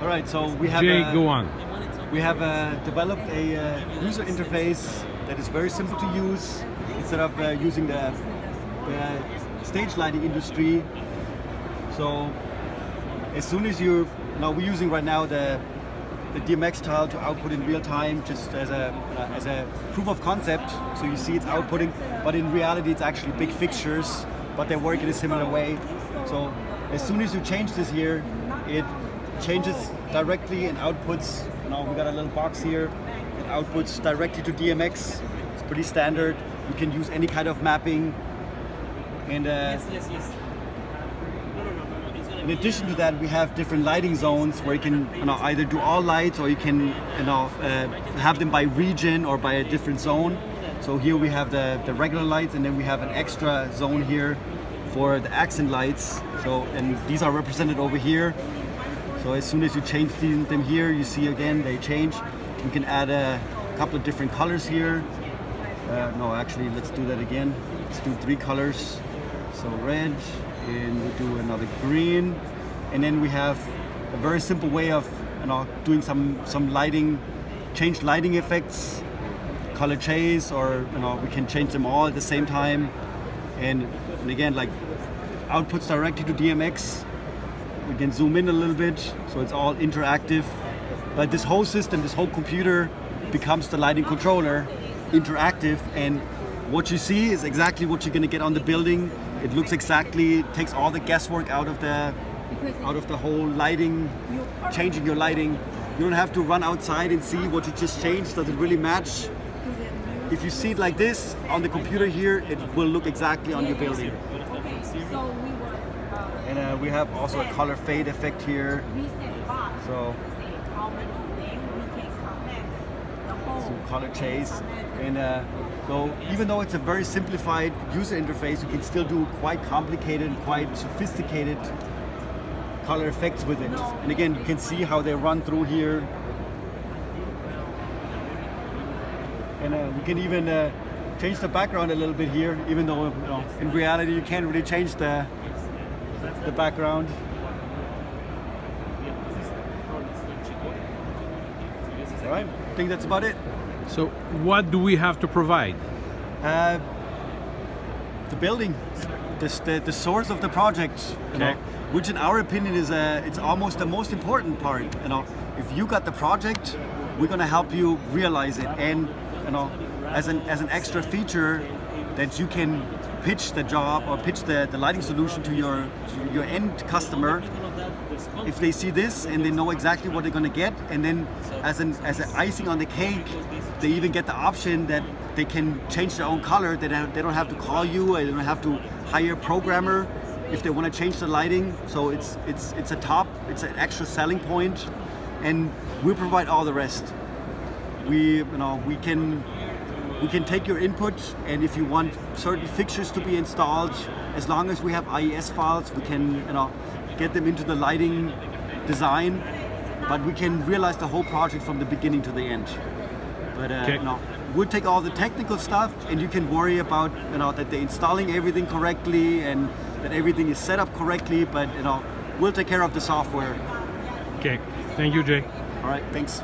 All right, so we have Jay, go on. We have developed a user interface that is very simple to use. Instead of using the stage lighting industry. So as soon as we're using right now the DMX tile to output in real time, just as a proof of concept. So you see it's outputting, but in reality it's actually big fixtures, but they work in a similar way. So as soon as you change this here, it changes directly and outputs. Now we got a little box here. It outputs directly to DMX. It's pretty standard. You can use any kind of mapping. And in addition to that, we have different lighting zones where you can either do all lights, or you can have them by region or by a different zone. So here we have the regular lights, and then we have an extra zone here for the accent lights. So, and these are represented over here. So as soon as you change them here, you see again they change. You can add a couple of different colors here. No, actually, let's do that again. Let's do 3 colors. So red, and we do another green, and then we have a very simple way of doing some lighting, change lighting effects, color chase, or we can change them all at the same time. And again, like outputs directly to DMX. We can zoom in a little bit, so it's all interactive. But this whole system, this whole computer becomes the lighting controller, interactive, and what you see is exactly what you're going to get on the building. It looks exactly, takes all the guesswork out of the whole lighting, changing your lighting. You don't have to run outside and see what you just changed. Does it really match? If you see it like this on the computer here, it will look exactly on your building. And we have also a color fade effect here. So color chase. And so even though it's a very simplified user interface, you can still do quite complicated, quite sophisticated color effects with it. And again, you can see how they run through here. And we can even change the background a little bit here, even though in reality you can't really change the background. All right, I think that's about it. So what do we have to provide? The building, the source of the project, which in our opinion is it's almost the most important part. If you got the project, we're gonna help you realize it, and as an extra feature that you can pitch the job or pitch the lighting solution to your end customer. If they see this and they know exactly what they're going to get, and then as an icing on the cake, they even get the option that they can change their own color. They don't have to call you, or they don't have to hire a programmer if they want to change the lighting. So it's an extra selling point, and we provide all the rest. We can take your input, and if you want certain fixtures to be installed, as long as we have IES files, we can get them into the lighting design, but we can realize the whole project from the beginning to the end. But we'll take all the technical stuff, and you can worry about that they're installing everything correctly and that everything is set up correctly, but we'll take care of the software. Okay, thank you, Jay. All right, thanks.